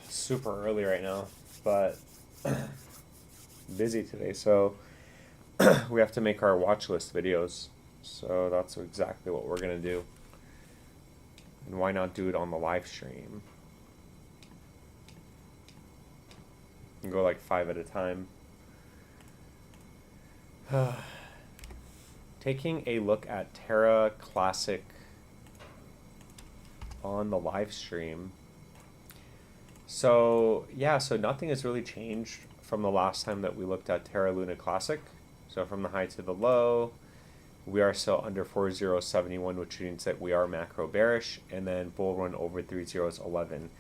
Super early right now, but busy today, so we have to make our watch list videos. So that's exactly what we're gonna do. And why not do it on the live stream? And go like 5 at a time. Taking a look at Terra Classic on the live stream. So yeah, so nothing has really changed from the last time that we looked at Terra Luna Classic. So from the high to the low, we are still under 4071, which means that we are macro bearish, and then bull run over 3011.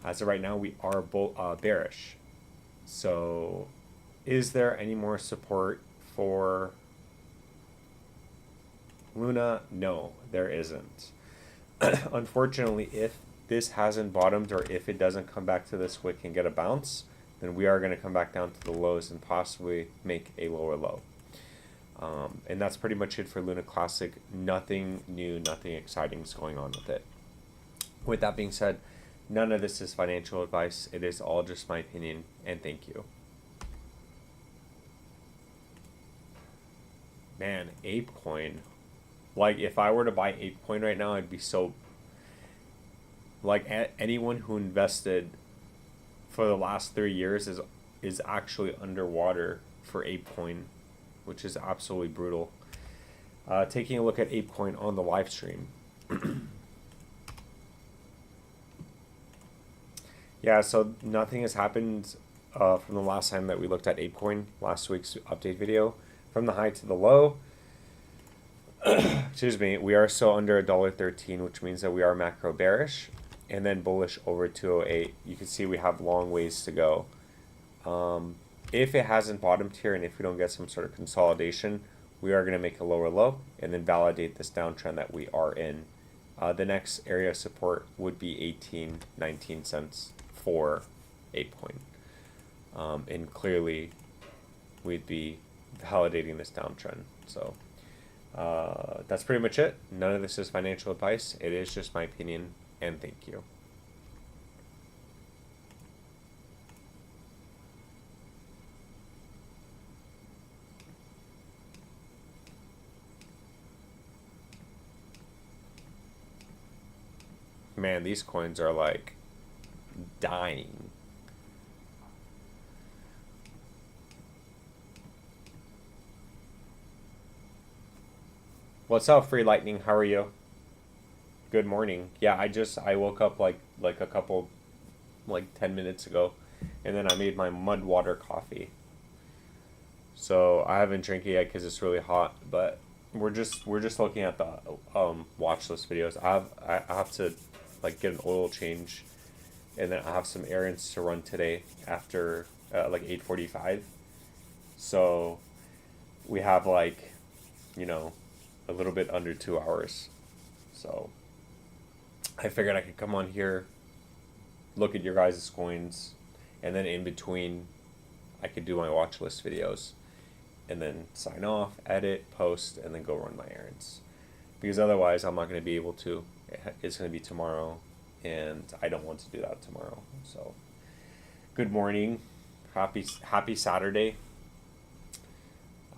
As of right now, we are bearish. So is there any more support for Luna? No, there isn't. Unfortunately, if this hasn't bottomed, or if it doesn't come back to this wick and get a bounce, then we are going to come back down to the lows and possibly make a lower low. And that's pretty much it for Luna Classic. Nothing new, nothing exciting is going on with it. With that being said, none of this is financial advice. It is all just my opinion, and thank you. Man, ApeCoin. Like, if I were to buy ApeCoin right now, I'd be so... Like, anyone who invested for the last 3 years is actually underwater for ApeCoin, which is absolutely brutal. Taking a look at ApeCoin on the live stream. Yeah, so nothing has happened from the last time that we looked at ApeCoin, last week's update video. From the high to the low, excuse me, we are still under $1.13, which means that we are macro bearish, and then bullish over 208. You can see we have long ways to go. If it hasn't bottomed here, and if we don't get some sort of consolidation, we are going to make a lower low and then validate this downtrend that we are in. The next area of support would be 19 cents for ApeCoin. And clearly, we'd be validating this downtrend. So that's pretty much it. None of this is financial advice. It is just my opinion, and thank you. Man, these coins are like dying. What's up, Free Lightning? How are you? Good morning. Yeah, I woke up like a couple, like 10 minutes ago, and then I made my mud water coffee. So I haven't drank it yet because it's really hot, but we're just looking at the watch list videos. I have to like get an oil change, and then I have some errands to run today after like 8:45. So we have like, you know, a little bit under 2 hours. So I figured I could come on here, look at your guys' coins, and then in between I could do my watch list videos, and then sign off, edit, post, and then go run my errands. Because otherwise I'm not going to be able to. It's going to be tomorrow, and I don't want to do that tomorrow. So good morning. Happy Saturday.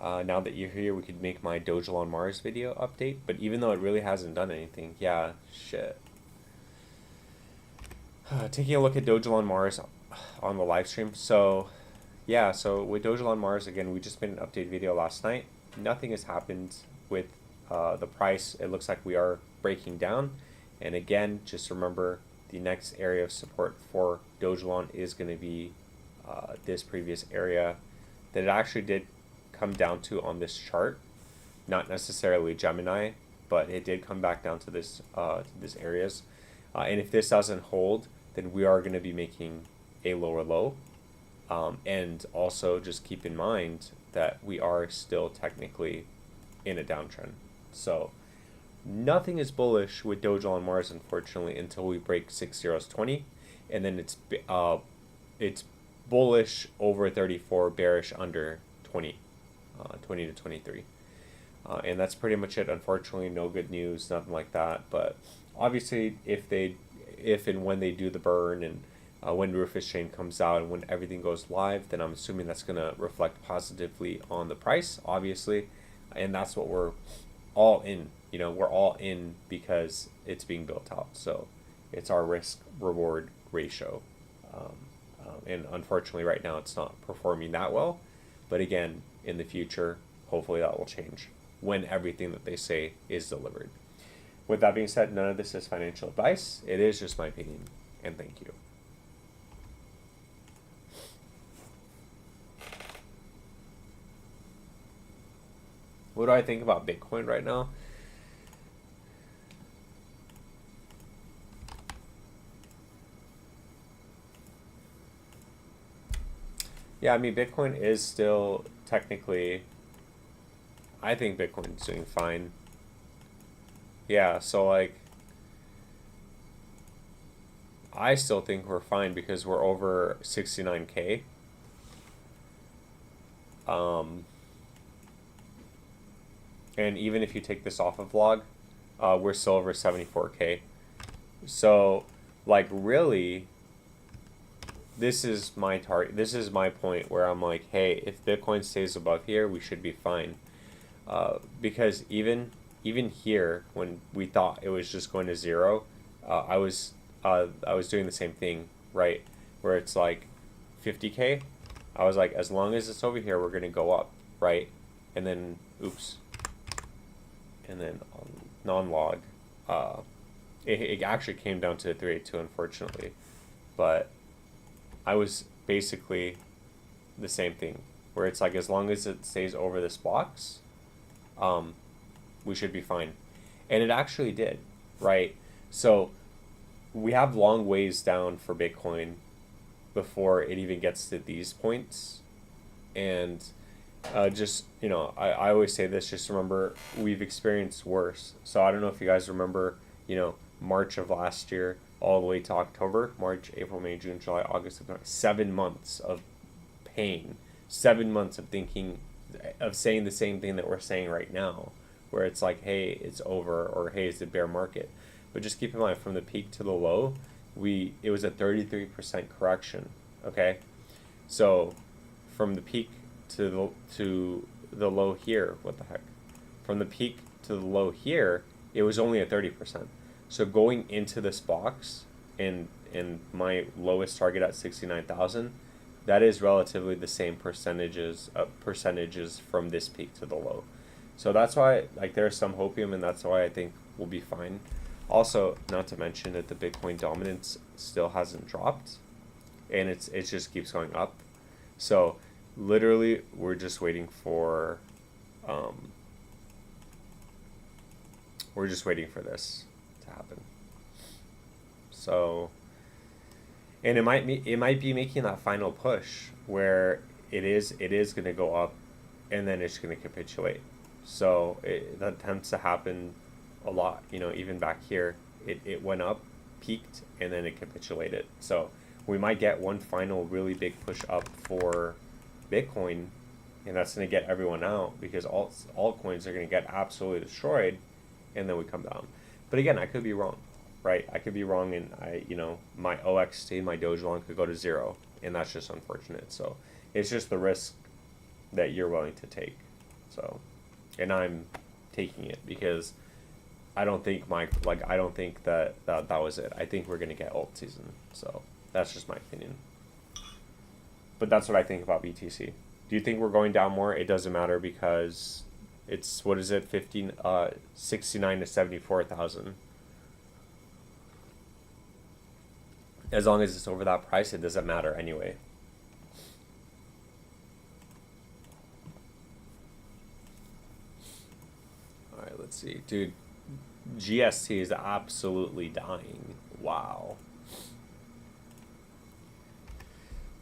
Now that you're here, we could make my DOGECOIN Mars video update. But even though it really hasn't done anything, yeah, shit. Taking a look at DOGECOIN Mars on the live stream. So, yeah, so with DOGECOIN Mars, again, we just made an update video last night. Nothing has happened with the price. It looks like we are breaking down. And again, just remember the next area of support for DOGECOIN is going to be this previous area that it actually did come down to on this chart. Not necessarily Gemini, but it did come back down to this areas. And if this doesn't hold, then we are going to be making a lower low. And also just keep in mind that we are still technically in a downtrend. So nothing is bullish with DOGECOIN Mars, unfortunately, until we break 6020, and then it's bullish over 34, bearish under 20 to 23. And that's pretty much it. Unfortunately, no good news, nothing like that. But obviously, if they if and when they do the burn, and when Rufus Chain comes out and when everything goes live, then I'm assuming that's going to reflect positively on the price, obviously. And that's what we're all in. You know, we're all in because it's being built out. So it's our risk reward ratio. And unfortunately right now it's not performing that well. But again, in the future, hopefully that will change when everything that they say is delivered. With that being said, none of this is financial advice. It is just my opinion. And thank you. What do I think about Bitcoin right now? Yeah, I mean, Bitcoin is still technically, I think Bitcoin's doing fine. Yeah, so like, I still think we're fine because we're over 69K. And even if you take this off of log, we're still over 74K. So, like, really, this is my target. This is my point where I'm like, hey, if Bitcoin stays above here, we should be fine. Because even here, when we thought it was just going to zero, I was doing the same thing, right? Where it's like 50K. I was like, as long as it's over here, we're gonna go up, right? And then, oops. And then non-log, it actually came down to 382, unfortunately. But I was basically the same thing, where it's like, as long as it stays over this box, we should be fine. And it actually did, right? So we have long ways down for Bitcoin before it even gets to these points. And just, you know, I always say this, just remember, we've experienced worse. So I don't know if you guys remember, you know, March of last year all the way to October, March, April, May, June, July, August, September, 7 months of pain, 7 months of thinking, of saying the same thing that we're saying right now, where it's like, hey, it's over, or hey, it's a bear market. But just keep in mind, from the peak to the low, it was a 33% correction, okay? So from the peak to the low here, what the heck? From the peak to the low here, it was only at 30%. So going into this box and my lowest target at 69,000, that is relatively the same percentages from this peak to the low. So that's why, like, there's some hopium, and that's why I think we'll be fine. Also, not to mention that the Bitcoin dominance still hasn't dropped, and it just keeps going up. So literally, we're just waiting for this to happen. So, and it might be making that final push where it is going to go up, and then it's going to capitulate. So that tends to happen a lot. You know, even back here, it went up, peaked, and then it capitulated. So we might get one final really big push up for Bitcoin, and that's going to get everyone out, because altcoins are going to get absolutely destroyed, and then we come down. But again, I could be wrong, right? I could be wrong, and my OXT, my DOGECOIN could go to 0, and that's just unfortunate. So it's just the risk that you're willing to take. So, and I'm taking it because I don't think that was it. I think we're going to get alt season. So that's just my opinion. But that's what I think about BTC. Do you think we're going down more? It doesn't matter, because it's, what is it, 69 to 74,000. As long as it's over that price, it doesn't matter anyway. All right, let's see. Dude, GST is absolutely dying. Wow.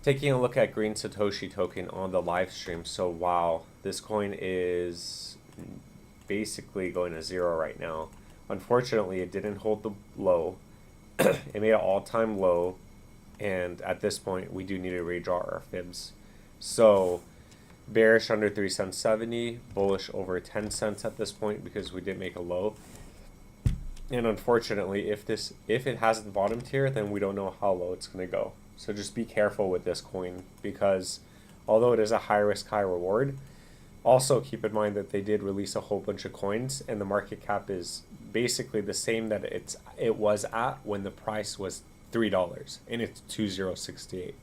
Taking a look at Green Satoshi token on the live stream. So wow, this coin is basically going to 0 right now. Unfortunately, it didn't hold the low. It made an all-time low, and at this point we do need to redraw our fibs. So bearish under 3 cents 70, bullish over 10 cents at this point, because we did make a low. And unfortunately, if it hasn't bottomed here, then we don't know how low it's going to go. So just be careful with this coin, because although it is a high risk, high reward, also keep in mind that they did release a whole bunch of coins, and the market cap is basically the same that it was at when the price was $3, and it's 2068.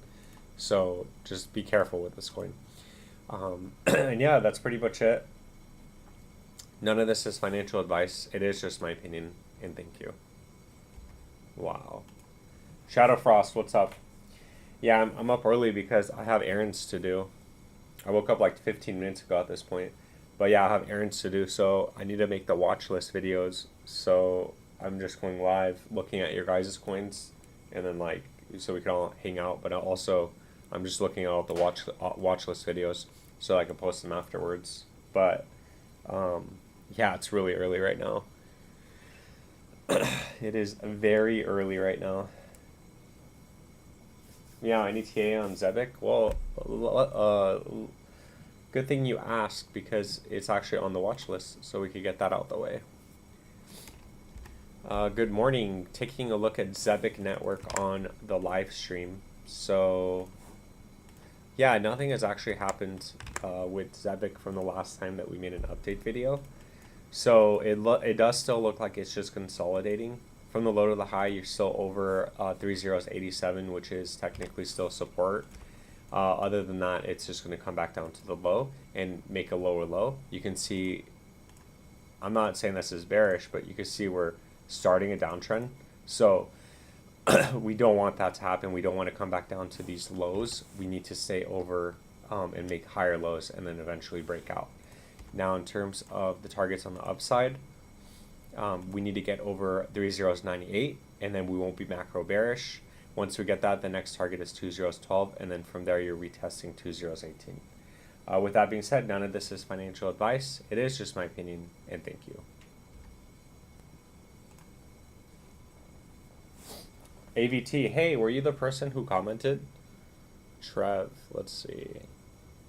So just be careful with this coin. And yeah, that's pretty much it. None of this is financial advice. It is just my opinion, and thank you. Wow. Shadow Frost, what's up? Yeah, I'm up early because I have errands to do. I woke up like 15 minutes ago at this point. But yeah, I have errands to do, so I need to make the watch list videos. So I'm just going live looking at your guys' coins, and then like, so we can all hang out. But also, I'm just looking at all the watch list videos so I can post them afterwards. But yeah, it's really early right now. It is very early right now. Yeah, any TA on Zebic? Well, good thing you asked, because it's actually on the watch list, so we could get that out the way. Good morning. Taking a look at Zebic Network on the live stream. So, yeah, nothing has actually happened with Zebic from the last time that we made an update video. So it does still look like it's just consolidating. From the low to the high, you're still over 3087, which is technically still support. Other than that, it's just going to come back down to the low and make a lower low. You can see, I'm not saying this is bearish, but you can see we're starting a downtrend. So we don't want that to happen. We don't want to come back down to these lows. We need to stay over and make higher lows, and then eventually break out. Now, in terms of the targets on the upside, we need to get over 3098, and then we won't be macro bearish. Once we get that, the next target is 2012, and then from there you're retesting 2018. With that being said, none of this is financial advice. It is just my opinion, and thank you. AVT, hey, were you the person who commented? Trev, let's see.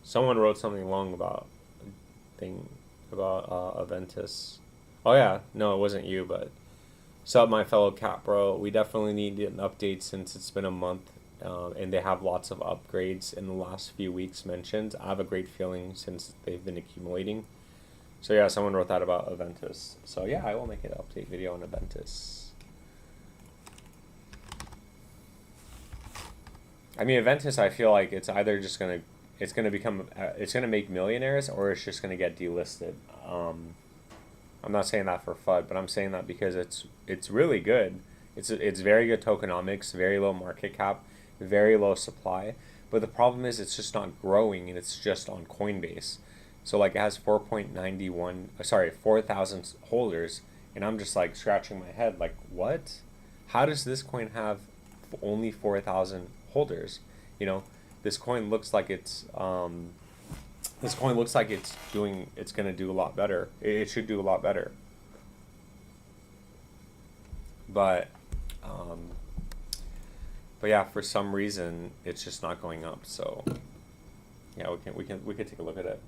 Someone wrote something long about Aventus. Oh yeah, no, it wasn't you, but sup, my fellow cat bro. We definitely need an update since it's been a month, and they have lots of upgrades in the last few weeks mentioned. I have a great feeling since they've been accumulating. So yeah, someone wrote that about Aventus. So yeah, I will make an update video on Aventus. I mean, Aventus, I feel like it's either just it's gonna make millionaires, or it's just gonna get delisted. I'm not saying that for FUD, but I'm saying that because it's really good. It's very good tokenomics, very low market cap, very low supply. But the problem is it's just not growing, and it's just on Coinbase. So like it has 4,000 holders, and I'm just like scratching my head, like what? How does this coin have only 4,000 holders? You know, this coin looks like it's it's gonna do a lot better. It should do a lot better. But yeah, for some reason it's just not going up. So yeah, we can take a look at it.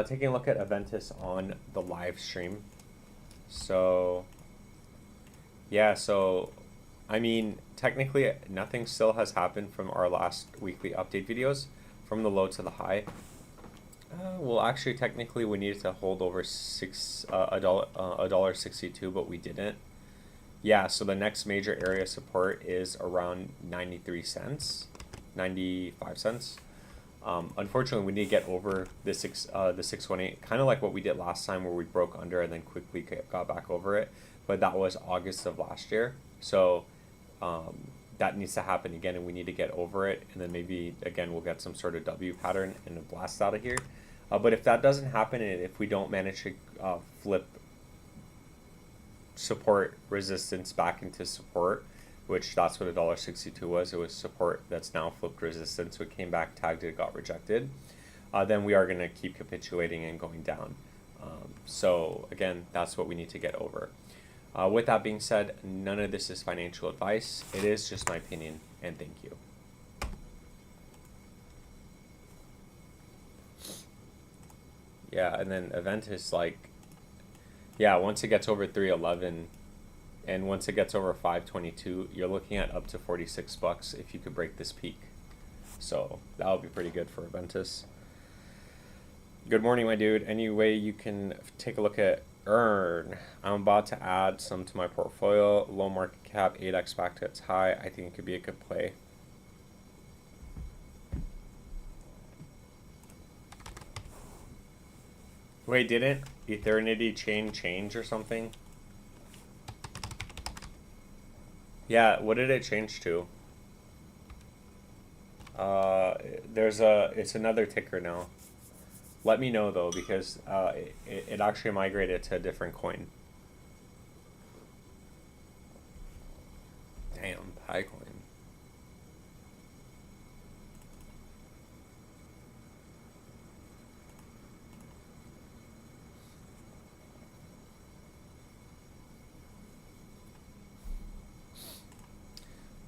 Taking a look at Aventus on the live stream. So yeah, so I mean, technically nothing still has happened from our last weekly update videos, from the low to the high. Well, actually, technically we needed to hold over $1.62, but we didn't. Yeah, so the next major area of support is around 93 cents, 95 cents. Unfortunately, we need to get over the 618, kind of like what we did last time, where we broke under and then quickly got back over it. But that was August of last year, so that needs to happen again, and we need to get over it, and then maybe again we'll get some sort of W pattern and a blast out of here. But if that doesn't happen, and if we don't manage to flip support resistance back into support, which that's what $1.62 was, it was support that's now flipped resistance, so it came back, tagged it, got rejected, then we are going to keep capitulating and going down. So again, that's what we need to get over. With that being said, none of this is financial advice. It is just my opinion, and thank you. Yeah, and then Aventus, like, Yeah, once it gets over 311 and once it gets over 522, you're looking at up to 46 bucks if you could break this peak. So that would be pretty good for Aventus. Good morning, my dude. Any way you can take a look at Earn? I'm about to add some to my portfolio. Low market cap, 8x back to its high. I think it could be a good play. Wait, didn't Eternity chain change or something? Yeah, what did it change to? It's another ticker now. Let me know though, because it actually migrated to a different coin. Damn, Pi coin.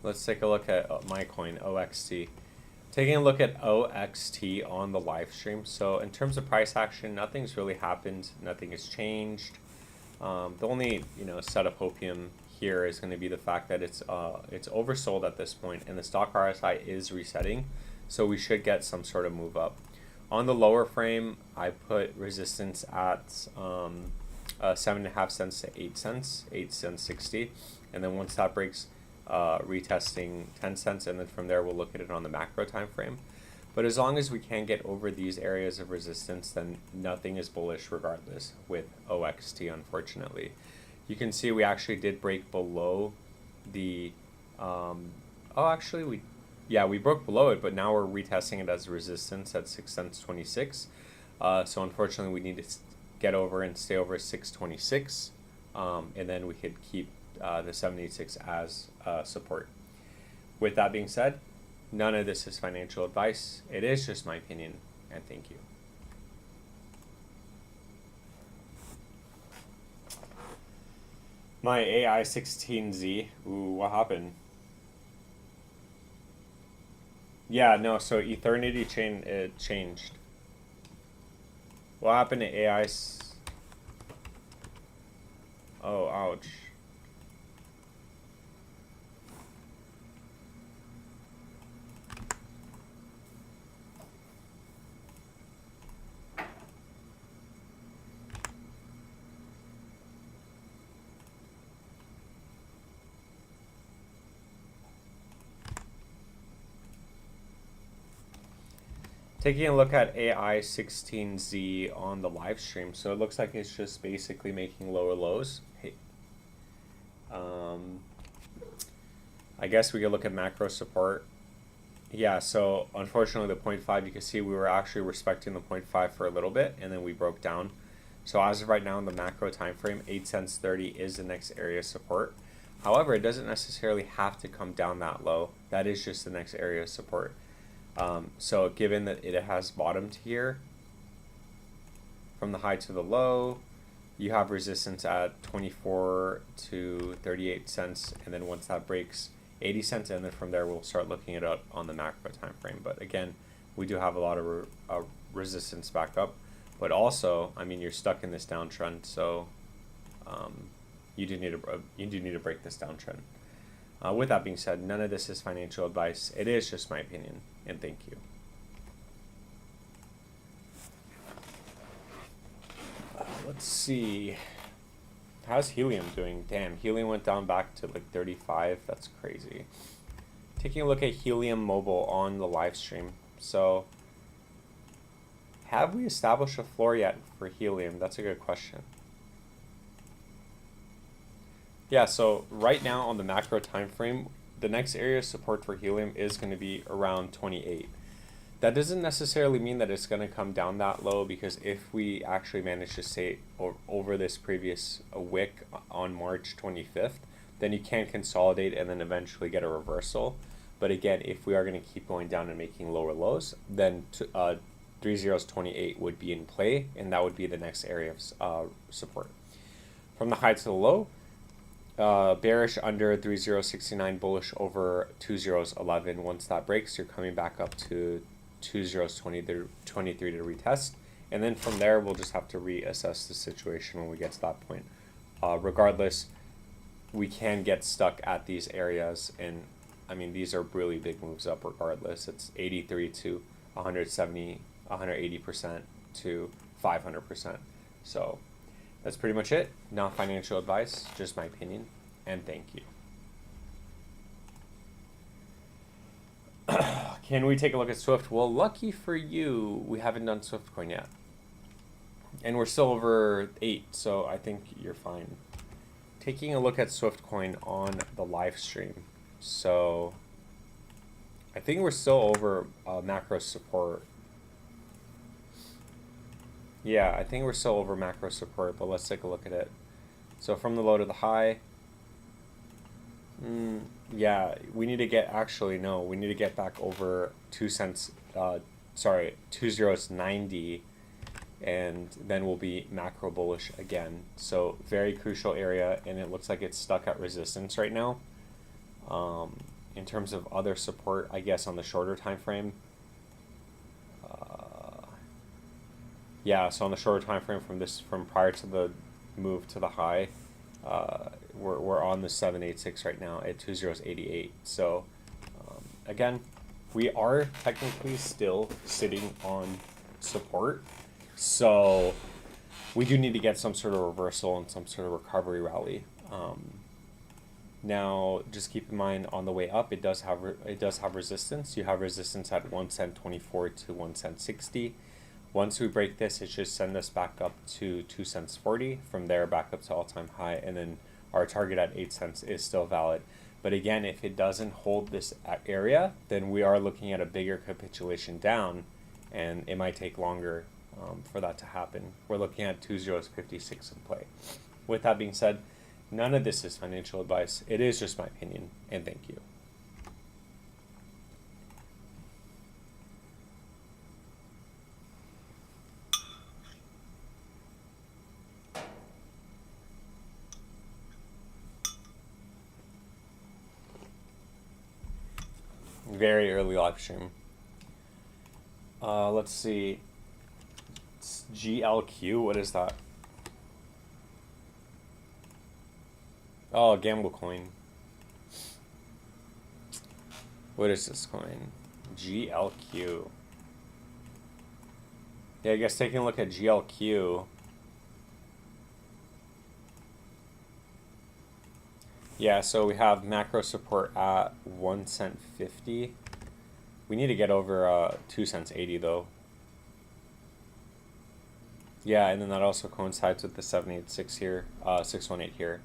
Let's take a look at my coin, OXT. Taking a look at OXT on the live stream. So in terms of price action, nothing's really happened. Nothing has changed. The only set of hopium here is going to be the fact that it's oversold at this point, and the stock RSI is resetting. So we should get some sort of move up. On the lower frame, I put resistance at 7.5 cents to 8 cents, 8 cents 60, and then once that breaks, retesting 10 cents, and then from there we'll look at it on the macro time frame. But as long as we can get over these areas of resistance, then nothing is bullish regardless with OXT, unfortunately. You can see we actually did break below the we broke below it, but now we're retesting it as resistance at 6 cents 26. So unfortunately we need to get over and stay over 626, and then we could keep the 786 as support. With that being said, none of this is financial advice. It is just my opinion, and thank you. My AI16Z. Ooh, what happened? Yeah, no, so Eternity chain, it changed. What happened to AI? Oh, ouch. Taking a look at AI16Z on the live stream, so it looks like it's just basically making lower lows. Hey, I guess we could look at macro support. Yeah, so unfortunately the 0.5, you can see we were actually respecting the 0.5 for a little bit, and then we broke down. So as of right now in the macro time frame, 8 cents 30 is the next area of support. However, it doesn't necessarily have to come down that low. That is just the next area of support. So given that it has bottomed here, from the high to the low, you have resistance at 24 to 38 cents, and then once that breaks 80 cents, and then from there we'll start looking at it on the macro time frame. But again, we do have a lot of resistance back up, but also, I mean, you're stuck in this downtrend, so you do need to break this downtrend. With that being said, none of this is financial advice. It is just my opinion, and thank you. Let's see. How's helium doing? Damn, helium went down back to like 35. That's crazy. Taking a look at Helium Mobile on the live stream. So, have we established a floor yet for helium? That's a good question. Yeah, so right now on the macro time frame, the next area of support for helium is going to be around 28. That doesn't necessarily mean that it's going to come down that low, because if we actually manage to stay over this previous wick on March 25th, then you can consolidate and then eventually get a reversal. But again, if we are going to keep going down and making lower lows, then 3028 would be in play, and that would be the next area of support. From the high to the low, bearish under 3069, bullish over 2011. Once that breaks, you're coming back up to 2023 to retest, And then from there, we'll just have to reassess the situation when we get to that point. Regardless, we can get stuck at these areas, and I mean, these are really big moves up regardless. It's 83 to 170, 180% to 500%. So that's pretty much it. Not financial advice, just my opinion, and thank you. Can we take a look at Swift? Well, lucky for you, we haven't done SwiftCoin yet. And we're still over 8, so I think you're fine. Taking a look at SwiftCoin on the live stream. So I think we're still over macro support. Yeah, I think we're still over macro support, but let's take a look at it. So from the low to the high, yeah, we need to get, actually, no, we need to get back over 2 cents, sorry, 2 zeros 90, and then we'll be macro bullish again. So very crucial area, and it looks like it's stuck at resistance right now. In terms of other support, I guess on the shorter time frame, yeah, so on the shorter time frame from prior to the move to the high, we're on the 786 right now at 2 zeros 88. So again, we are technically still sitting on support, so we do need to get some sort of reversal and some sort of recovery rally. Now, just keep in mind on the way up, it does have resistance. You have resistance at 1 cent 24 to 1 cent 60. Once we break this, it should send us back up to 2 cents 40. From there, back up to all-time high, and then our target at 8 cents is still valid. But again, if it doesn't hold this area, then we are looking at a bigger capitulation down, and it might take longer for that to happen. We're looking at 2 zeros 56 in play. With that being said, none of this is financial advice. It is just my opinion, and thank you. Very early live stream. Let's see. It's GLQ. What is that? Oh, Gamble Coin. What is this coin? GLQ. Yeah, I guess taking a look at GLQ. Yeah, so we have macro support at 1 cent 50. We need to get over 2 cents 80 though. Yeah, and then that also coincides with the 786 here, 618 here.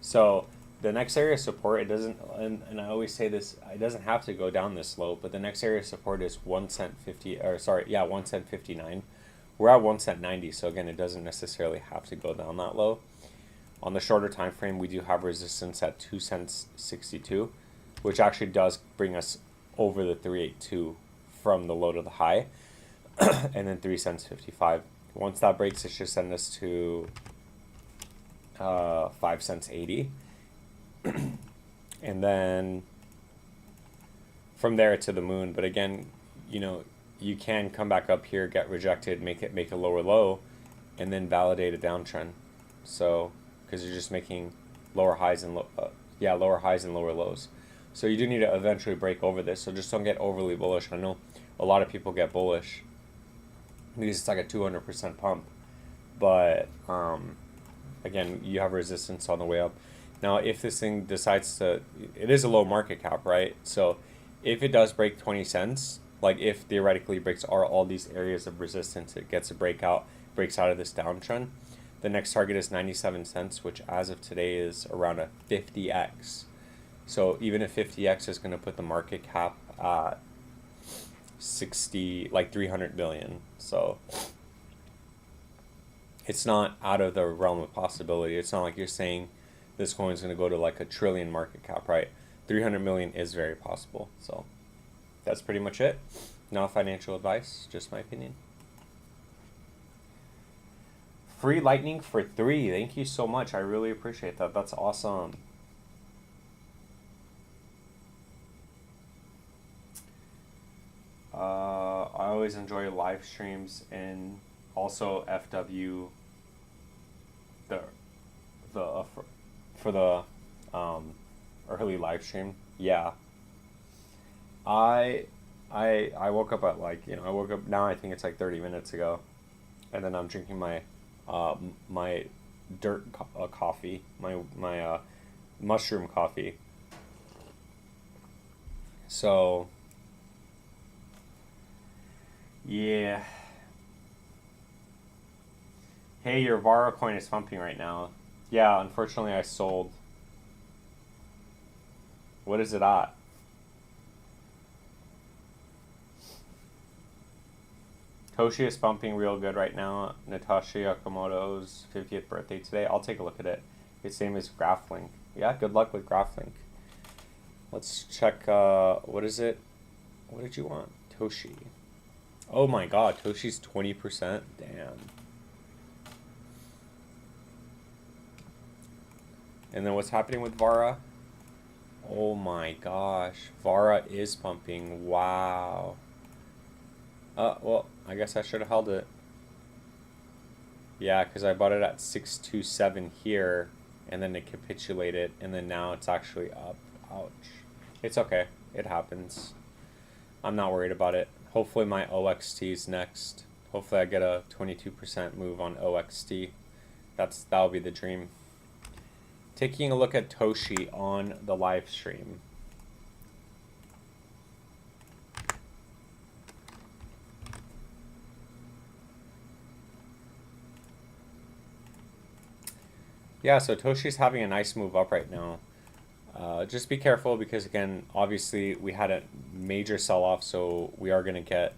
So the next area of support, it doesn't, and I always say this, it doesn't have to go down this low, but the next area of support is 1 cent 50, or sorry, yeah, 1 cent 59. We're at 1 cent 90, so again, it doesn't necessarily have to go down that low. On the shorter time frame, we do have resistance at 2 cents 62, which actually does bring us over the 382 from the low to the high, and then 3 cents 55. Once that breaks, it should send us to 5 cents 80, and then from there to the moon. But again, you know, you can come back up here, get rejected, make a lower low, and then validate a downtrend. So because you're just making lower highs and lower highs and lower lows. So you do need to eventually break over this. So just don't get overly bullish. I know a lot of people get bullish because it's like a 200% pump, but again, you have resistance on the way up. Now, if this thing decides to, it is a low market cap, right? So if it does break 20 cents, like if theoretically breaks all these areas of resistance, it gets a breakout, breaks out of this downtrend. The next target is 97 cents, which as of today is around a 50x. So even a 50x is going to put the market cap at 300 billion. So it's not out of the realm of possibility. It's not like you're saying this coin is going to go to like a trillion market cap, right? 300 million is very possible. So that's pretty much it. Not financial advice, just my opinion. Free lightning for 3. Thank you so much. I really appreciate that. That's awesome. I always enjoy live streams, and also FW the for the early live stream. Yeah. I woke up at like, I woke up now, I think it's like 30 minutes ago, and then I'm drinking my my coffee, my mushroom coffee. So yeah. Hey, your Vara coin is pumping right now. Yeah, unfortunately I sold. What is it at? Toshi is pumping real good right now. Natasha Yakamoto's 50th birthday today. I'll take a look at it. It's same as GraphLink. Yeah, good luck with GraphLink. Let's check, what is it? What did you want? Toshi. Oh my god, Toshi's 20%? Damn. And then what's happening with Vara? Oh my gosh, Vara is pumping. Wow. Well, I guess I should have held it. Yeah, because I bought it at 627 here, and then it capitulated, and then now it's actually up. Ouch. It's okay. It happens. I'm not worried about it. Hopefully my OXT is next. Hopefully I get a 22% move on OXT. That'll be the dream. Taking a look at Toshi on the live stream. Yeah, so Toshi's having a nice move up right now. Just be careful because, again, obviously we had a major sell-off, so we are going to get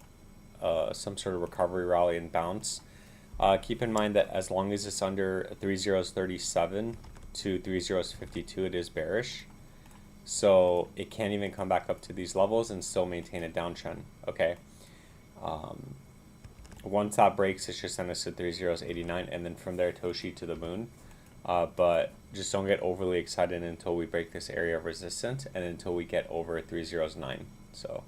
some sort of recovery rally and bounce. Keep in mind that as long as it's under 3037 to 3052, it is bearish. So it can't even come back up to these levels and still maintain a downtrend, okay? Once that breaks, it's just send us to 3089, and then from there, Toshi to the moon. But just don't get overly excited until we break this area of resistance and until we get over 309. So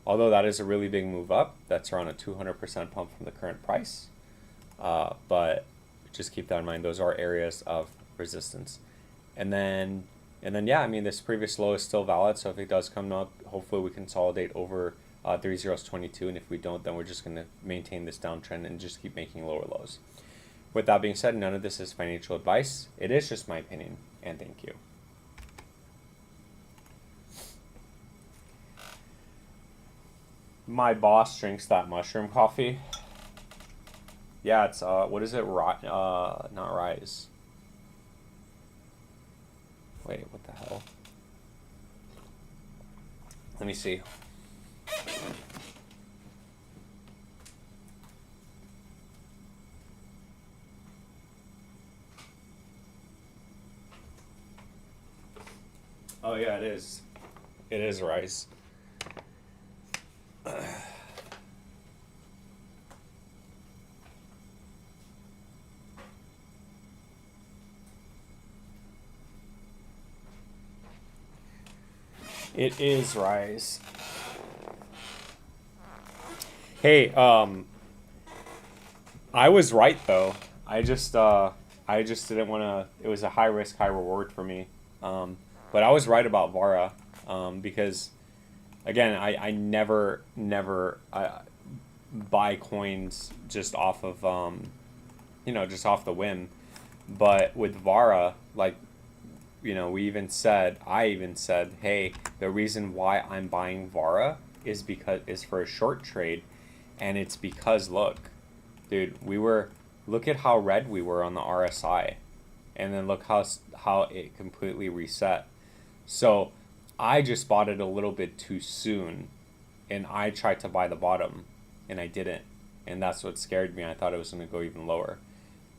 although that is a really big move up, that's around a 200% pump from the current price. But just keep that in mind. Those are areas of resistance. And then yeah, I mean, this previous low is still valid. So if it does come up, hopefully we consolidate over 3022. And if we don't, then we're just going to maintain this downtrend and just keep making lower lows. With that being said, none of this is financial advice. It is just my opinion, and thank you. My boss drinks that mushroom coffee. Yeah, it's, what is it? Not Rise. Wait, what the hell? Let me see. Oh yeah, it is. It is Rice. It is Rice. Hey, I was right though. I just didn't want to. It was a high risk, high reward for me. But I was right about Vara, because, again, I never buy coins just off of, just off the whim. But with Vara, like, I even said, hey, the reason why I'm buying Vara is for a short trade, and it's because, look, dude, look at how red we were on the RSI, and then look how it completely reset. So I just bought it a little bit too soon, and I tried to buy the bottom, and I didn't. And that's what scared me. I thought it was going to go even lower.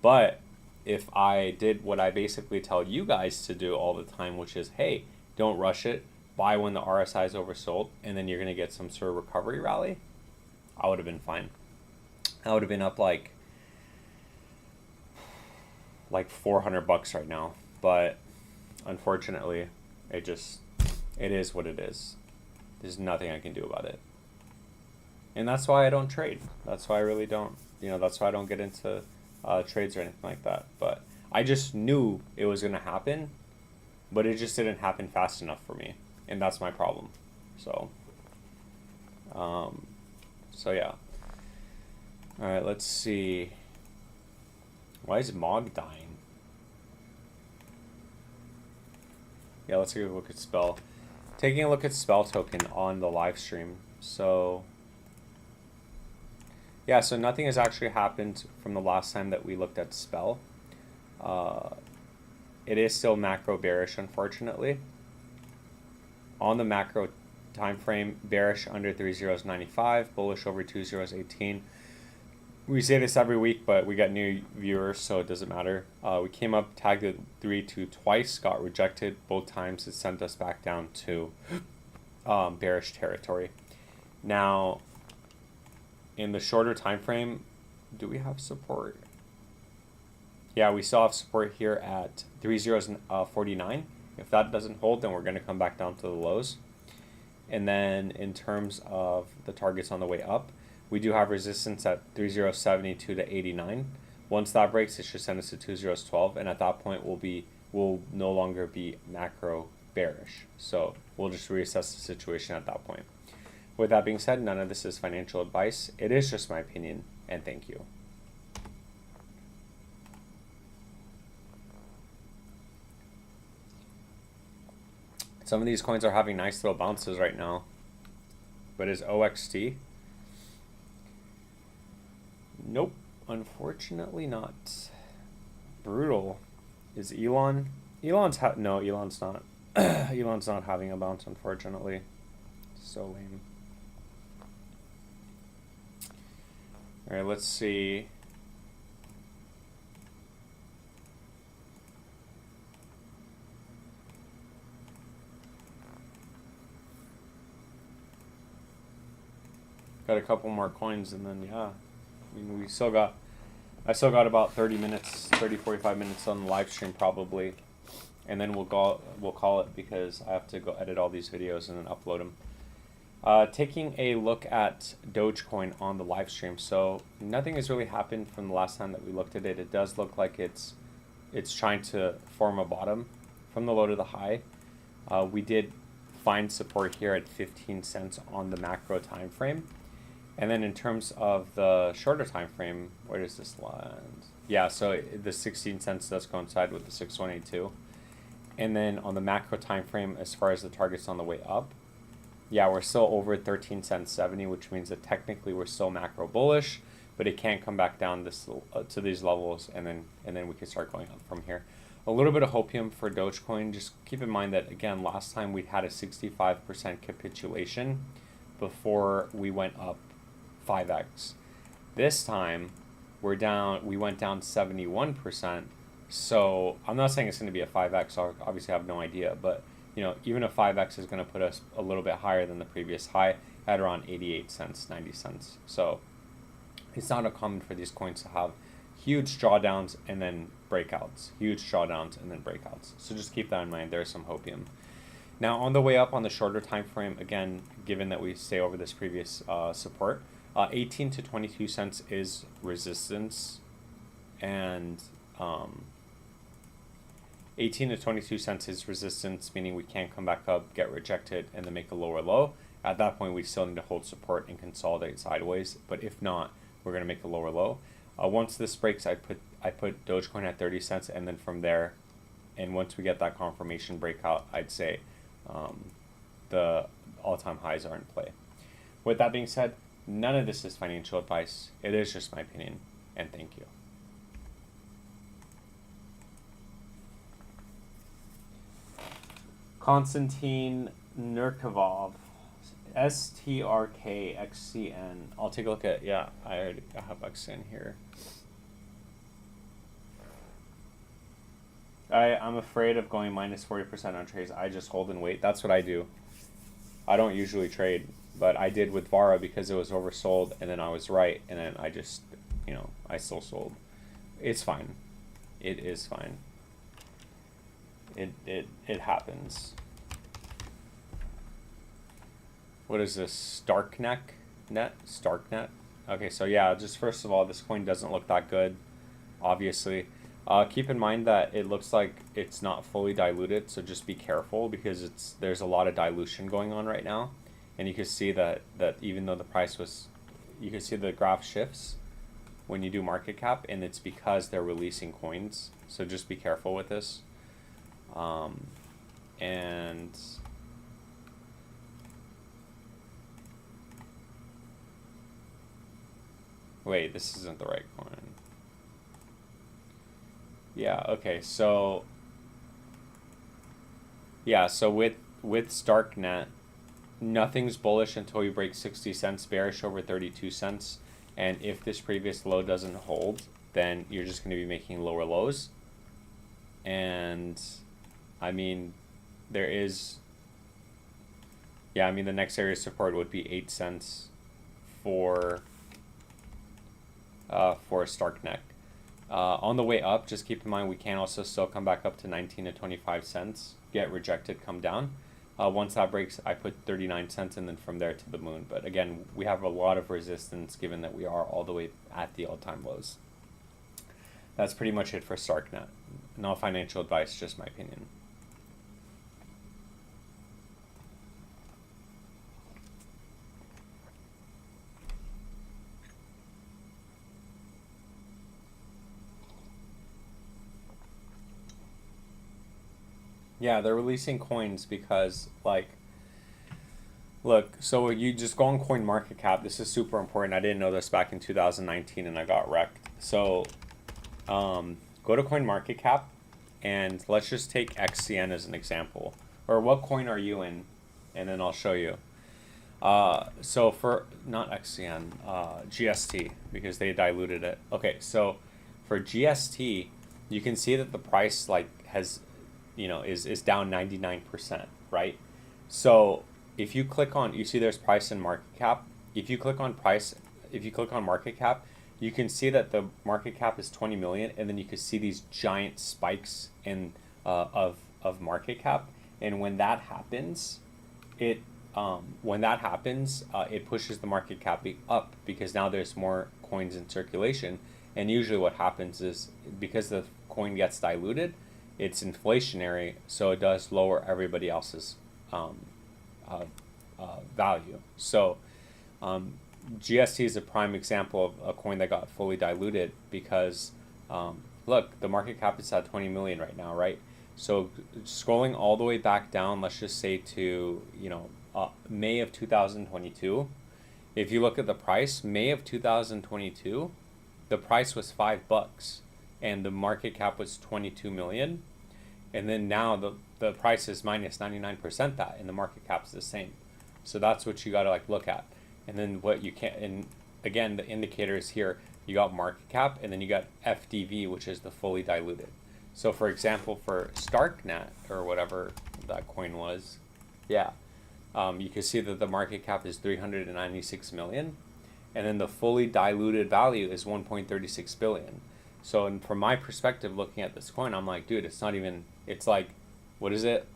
But if I did what I basically tell you guys to do all the time, which is, hey, don't rush it, buy when the RSI is oversold, and then you're going to get some sort of recovery rally, I would have been fine. I would have been up like $400 right now. But unfortunately, it is what it is. There's nothing I can do about it. And that's why I don't trade. That's why I really don't. you know, that's why I don't get into trades or anything like that. But I just knew it was gonna happen, but it just didn't happen fast enough for me, and that's my problem. So, so yeah. All right, let's see. Why is Mog dying? Yeah, let's take a look at Spell. Taking a look at Spell token on the live stream. So, yeah, so nothing has actually happened from the last time that we looked at Spell. It is still macro bearish, unfortunately. On the macro time frame, bearish under 3 zeros 95, bullish over 2 zeros 18. We say this every week, but we got new viewers, so it doesn't matter. We came up, tagged the 3-2 twice, got rejected. Both times it sent us back down to bearish territory. Now, in the shorter time frame, do we have support? Yeah, we still have support here at 3 zeros 49. If that doesn't hold, then we're going to come back down to the lows. And then in terms of the targets on the way up, we do have resistance at 3072 to 89. Once that breaks, it should send us to 2012, and at that point we'll no longer be macro bearish. So we'll just reassess the situation at that point. With that being said, none of this is financial advice. It is just my opinion, and thank you. Some of these coins are having nice little bounces right now. But is OXT? Nope, unfortunately not. Brutal. Is Elon? No, Elon's not. Elon's not having a bounce, unfortunately. So lame. All right, let's see. Got a couple more coins, and then yeah. I mean, I still got about 30 minutes, 45 minutes on the live stream probably, and then we'll call it because I have to go edit all these videos and then upload them. Taking a look at Dogecoin on the live stream. So nothing has really happened from the last time that we looked at it. It does look like it's trying to form a bottom from the low to the high. We did find support here at 15 cents on the macro time frame. And then in terms of the shorter time frame, where does this land? Yeah, so the 16 cents does coincide with the 6182. And then on the macro time frame, as far as the targets on the way up, yeah, we're still over 13 cents 70, which means that technically we're still macro bullish, but it can't come back down this to these levels, and then we can start going up from here. A little bit of hopium for Dogecoin. Just keep in mind that again, last time we had a 65% capitulation before we went up 5x. This time we went down 71%. So I'm not saying it's going to be a 5x. I obviously have no idea, but you know, even a 5x is going to put us a little bit higher than the previous high at around 88 cents, 90 cents. So it's not uncommon for these coins to have huge drawdowns and then breakouts, huge drawdowns and then breakouts. So just keep that in mind. There's some hopium. Now on the way up on the shorter time frame, again, given that we stay over this previous support, 18 to 22 cents is resistance, and 18 to 22 cents is resistance, meaning we can't come back up, get rejected, and then make a lower low. At that point, we still need to hold support and consolidate sideways, but if not, we're going to make a lower low. Once this breaks, I put Dogecoin at 30 cents, and then from there, and once we get that confirmation breakout, I'd say the all-time highs are in play. With that being said, none of this is financial advice. It is just my opinion, and thank you. Konstantin Nurkavov, STRKXCN. I'll take a look at, yeah, I have XN here. I'm afraid of going minus 40% on trades. I just hold and wait. That's what I do. I don't usually trade, but I did with Vara because it was oversold, and then I was right, and then I just, you know, I still sold. It's fine. It is fine. It happens. What is this? Starknet? Starknet? Okay, so yeah, just first of all, this coin doesn't look that good, obviously. Keep in mind that it looks like it's not fully diluted, so just be careful because there's a lot of dilution going on right now. And you can see that even though the price was, you can see the graph shifts when you do market cap, and it's because they're releasing coins. So just be careful with this. And wait, this isn't the right coin. Yeah, okay, so yeah, so with Starknet, nothing's bullish until we break 60 cents, bearish over 32 cents. And if this previous low doesn't hold, then you're just going to be making lower lows. And I mean, there is, yeah, I mean, the next area of support would be 8 cents for Starknet. On the way up, just keep in mind we can also still come back up to 19 to 25 cents, get rejected, come down. Once that breaks, I put 39 cents, and then from there to the moon. But again, we have a lot of resistance given that we are all the way at the all-time lows. That's pretty much it for Starknet. No financial advice, just my opinion. Yeah, they're releasing coins because, like, look, so you just go on CoinMarketCap. This is super important. I didn't know this back in 2019 and I got wrecked. So go to CoinMarketCap and let's just take XCN as an example. Or what coin are you in? And then I'll show you. So for, not XCN, GST, because they diluted it. Okay, so for GST, you can see that the price, like, has, you know, is down 99%, right? So if you click on, you see there's price and market cap. If you click on price, if you click on market cap, you can see that the market cap is 20 million, and then you can see these giant spikes in of market cap. And when that happens, it pushes the market cap up because now there's more coins in circulation. And usually what happens is because the coin gets diluted, it's inflationary, so it does lower everybody else's value. So GST is a prime example of a coin that got fully diluted because look, the market cap is at 20 million right now, right? So scrolling all the way back down, let's just say to, you know, May of 2022, if you look at the price, May of 2022, the price was $5 and the market cap was 22 million. And then now the price is minus 99% that, and the market cap is the same. So that's what you got to like look at. And then what you can, and again, the indicators here, you got market cap, and then you got FDV, which is the fully diluted. So for example, for Starknet or whatever that coin was, yeah, you can see that the market cap is 396 million, and then the fully diluted value is 1.36 billion. So from my perspective, looking at this coin, I'm like, dude, it's not even, it's like, what is it?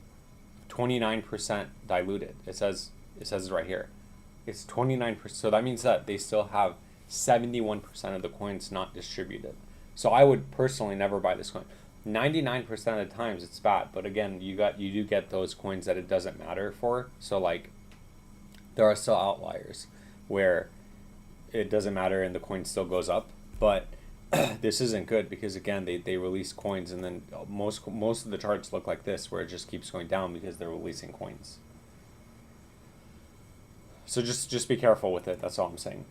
29% diluted. It says it right here. It's 29%. So that means that they still have 71% of the coins not distributed. So I would personally never buy this coin. 99% of the times it's bad, but again, you do get those coins that it doesn't matter for. So like, there are still outliers where it doesn't matter and the coin still goes up, but this isn't good because again, they release coins, and then most of the charts look like this, where it just keeps going down because they're releasing coins. So just be careful with it. That's all I'm saying.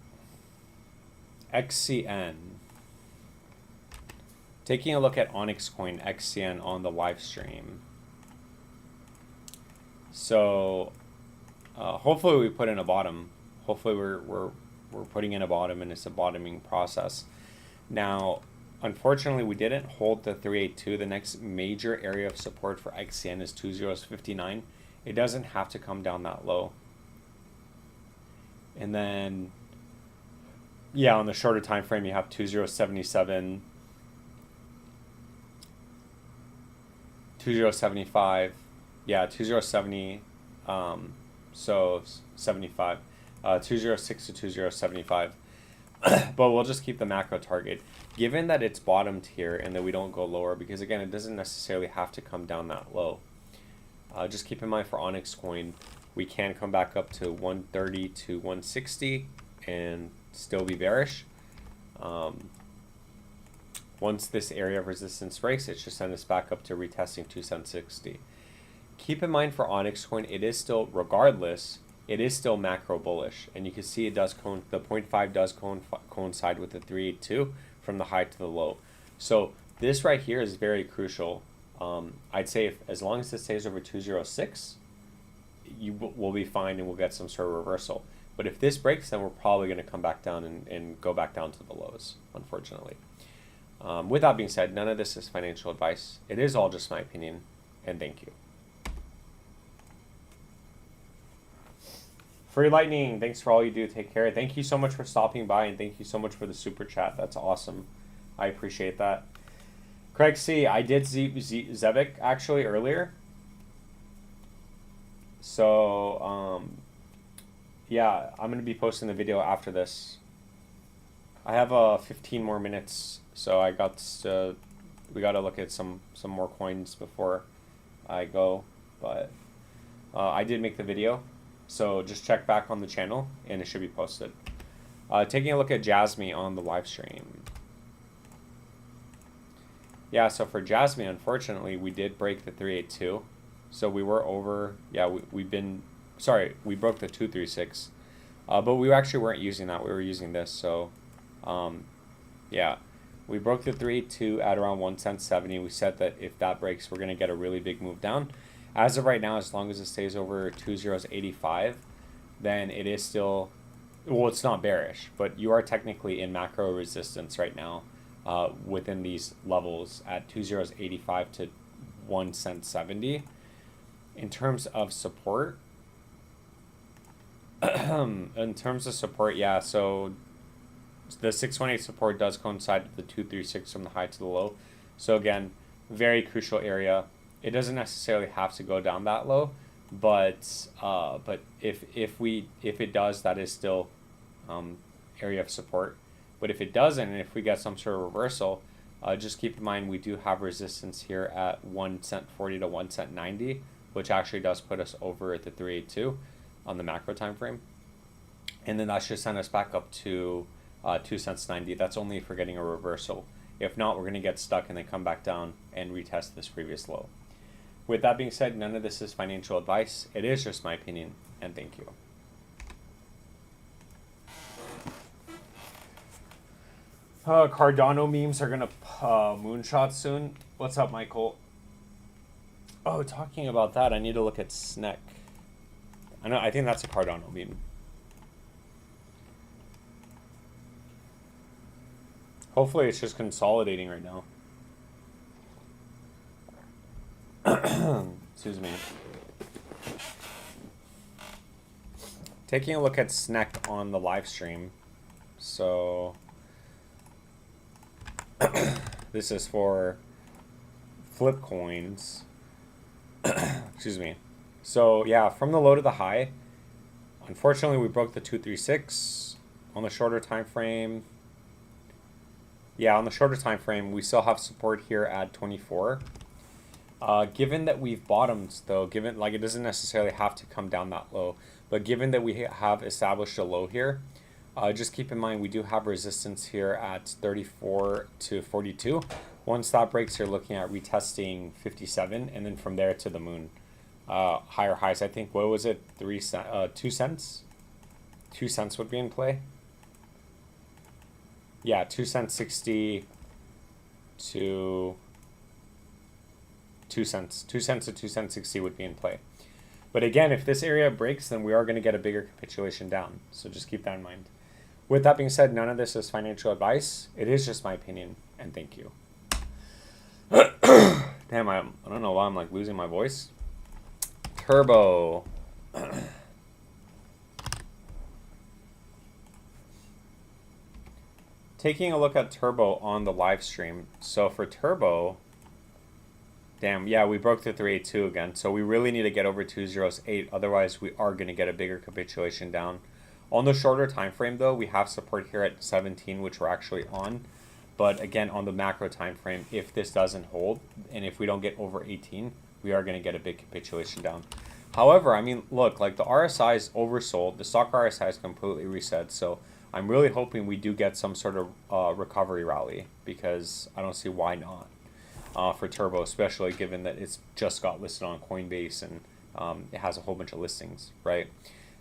XCN. Taking a look at Onyx Coin XCN on the live stream. So hopefully we put in a bottom. Hopefully we're putting in a bottom, and it's a bottoming process. Now, unfortunately, we didn't hold the 382. The next major area of support for XCN is 2059. It doesn't have to come down that low. And then, yeah, on the shorter time frame, you have 2077, 2075, yeah, 2070, so 75, 206 to 2075. But we'll just keep the macro target. Given that it's bottomed here and that we don't go lower, because again, it doesn't necessarily have to come down that low. Just keep in mind for Onyx coin, we can come back up to 130 to 160 and still be bearish. Once this area of resistance breaks, it should send us back up to retesting 2 cent 60. Keep in mind for Onyx coin, it is still, regardless, it is still macro bullish, and you can see it does the 0.5 does coincide with the 382 from the high to the low. So this right here is very crucial. I'd say as long as it stays over 206, you will be fine and we'll get some sort of reversal. But if this breaks, then we're probably going to come back down and go back down to the lows, unfortunately. With that being said, none of this is financial advice. It is all just my opinion, and thank you. Free Lightning, thanks for all you do. Take care. Thank you so much for stopping by, and thank you so much for the super chat. That's awesome. I appreciate that. Craig C, I did Zebek actually earlier. So, yeah, I'm going to be posting the video after this. I have 15 more minutes, so we got to look at some more coins before I go. But I did make the video. So just check back on the channel and it should be posted. Taking a look at Jasmine on the live stream. Yeah, so for Jasmine, unfortunately, we did break the 382. So we were over, yeah, we broke the 236. But we actually weren't using that. We were using this. So, yeah, we broke the 382 at around 1 cent 70. We said that if that breaks, we're going to get a really big move down. As of right now, as long as it stays over 2085, then it is still, well, it's not bearish, but you are technically in macro resistance right now within these levels at 2085 to 1 cent 70. In terms of support, yeah, so the 618 support does coincide with the 236 from the high to the low. So again, very crucial area. It doesn't necessarily have to go down that low, but if it does, that is still area of support. But if it doesn't, and if we get some sort of reversal, just keep in mind we do have resistance here at 1 cent 40 to 1 cent 90, which actually does put us over at the 382 on the macro time frame, and then that should send us back up to 2 cents 90. That's only if we're getting a reversal. If not, we're going to get stuck and then come back down and retest this previous low. With that being said, none of this is financial advice. It is just my opinion, and thank you. Cardano memes are going to moonshot soon. What's up, Michael? Oh, talking about that, I need to look at SNEC. I think that's a Cardano meme. Hopefully it's just consolidating right now. Excuse me. Taking a look at SNEC on the live stream. So this is for flip coins. Excuse me. So yeah, from the low to the high, unfortunately we broke the 236 on the shorter time frame. Yeah, on the shorter time frame, we still have support here at 24. Given that we've bottomed, though, given like it doesn't necessarily have to come down that low, but given that we have established a low here, just keep in mind we do have resistance here at 34 to 42. Once that breaks, you're looking at retesting 57, and then from there to the moon. Higher highs, I think, what was it, 2 cents? 2 cents would be in play. Yeah, 2 cents 60 to 2 cents. 2 cents to 2 cents 60 would be in play. But again, if this area breaks, then we are going to get a bigger capitulation down. So just keep that in mind. With that being said, none of this is financial advice. It is just my opinion, and thank you. Damn, I don't know why I'm like losing my voice. Turbo. Taking a look at Turbo on the live stream. So for Turbo, damn, yeah, we broke the 382 again. So we really need to get over 208. Otherwise, we are going to get a bigger capitulation down. On the shorter time frame though, we have support here at 17, which we're actually on. But again, on the macro time frame, if this doesn't hold, and if we don't get over 18, we are going to get a big capitulation down. However, I mean, look, like the RSI is oversold. The stock RSI is completely reset. So I'm really hoping we do get some sort of recovery rally, because I don't see why not for Turbo, especially given that it's just got listed on Coinbase and it has a whole bunch of listings, right?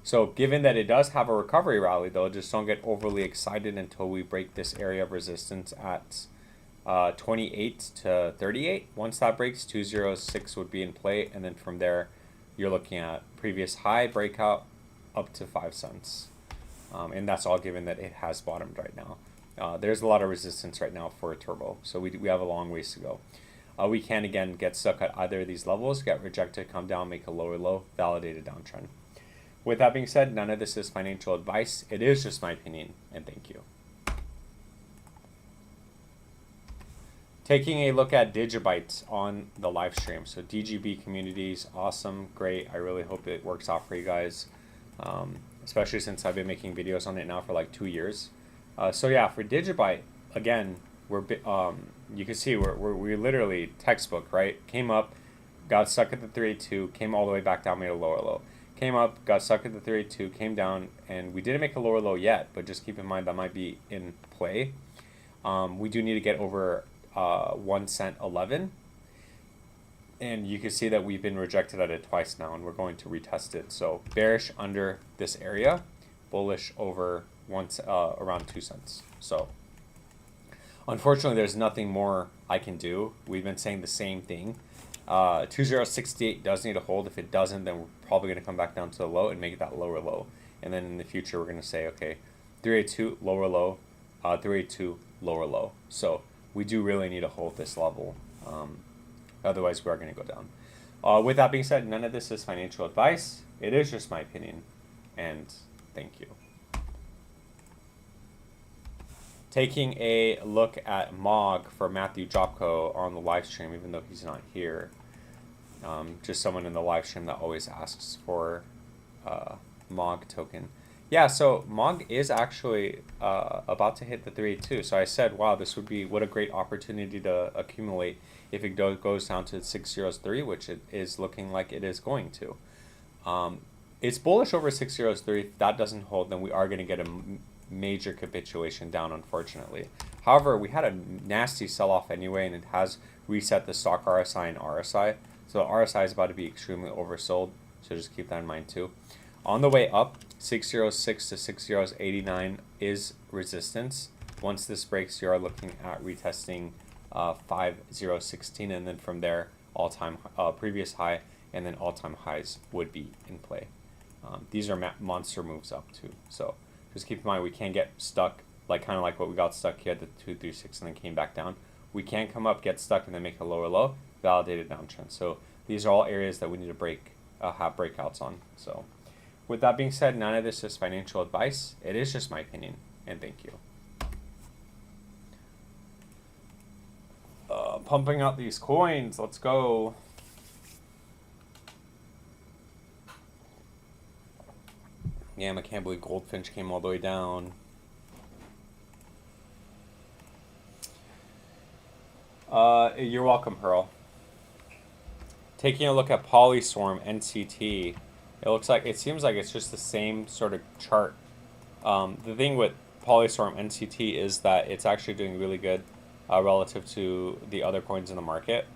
So given that it does have a recovery rally, though, just don't get overly excited until we break this area of resistance at 28 to 38. Once that breaks, 206 would be in play, and then from there, you're looking at previous high breakout up to 5 cents. And that's all given that it has bottomed right now. There's a lot of resistance right now for a Turbo, so we have a long ways to go. We can, again, get stuck at either of these levels, get rejected, come down, make a lower low, validate a downtrend. With that being said, none of this is financial advice. It is just my opinion, and thank you. Taking a look at Digibyte on the live stream. So DGB communities, awesome, great. I really hope it works out for you guys, especially since I've been making videos on it now for like 2 years. So yeah, for Digibyte, again, we're you can see we're literally textbook, right? Came up, got stuck at the 382, came all the way back down, made a lower low. Came up, got stuck at the 382, came down, and we didn't make a lower low yet, but just keep in mind that might be in play. We do need to get over 1 cent 11, and you can see that we've been rejected at it twice now, and we're going to retest it. So bearish under this area, bullish over around 2 cents. So unfortunately, there's nothing more I can do. We've been saying the same thing. 2068 does need to hold. If it doesn't, then we're probably going to come back down to the low and make that lower low. And then in the future, we're going to say, okay, 382 lower low, 382 lower low. So we do really need to hold this level. Otherwise, we are going to go down. With that being said, none of this is financial advice. It is just my opinion. And thank you. Taking a look at MOG for Matthew Jopko on the live stream, even though he's not here. Just someone in the live stream that always asks for MOG token. Yeah, so MOG is actually about to hit the 382. So I said, wow, this would be, what a great opportunity to accumulate if it goes down to 603, which it is looking like it is going to. It's bullish over 603. If that doesn't hold, then we are going to get a major capitulation down, unfortunately. However, we had a nasty sell-off anyway, and it has reset the stock RSI and RSI. So the RSI is about to be extremely oversold, so just keep that in mind too. On the way up, 606 to 609 is resistance. Once this breaks, you are looking at retesting 5016, and then from there, all-time previous high, and then all-time highs would be in play. These are monster moves up too, so just keep in mind we can get stuck, like kind of like what we got stuck here at the 236 and then came back down. We can come up, get stuck, and then make a lower low, validated downtrend. So these are all areas that we need to have breakouts on. So with that being said, none of this is financial advice. It is just my opinion, and thank you. Pumping out these coins. Let's go. Damn, I can't believe Goldfinch came all the way down. You're welcome, Pearl. Taking a look at Polyswarm NCT, it seems like it's just the same sort of chart. The thing with Polyswarm NCT is that it's actually doing really good relative to the other coins in the market.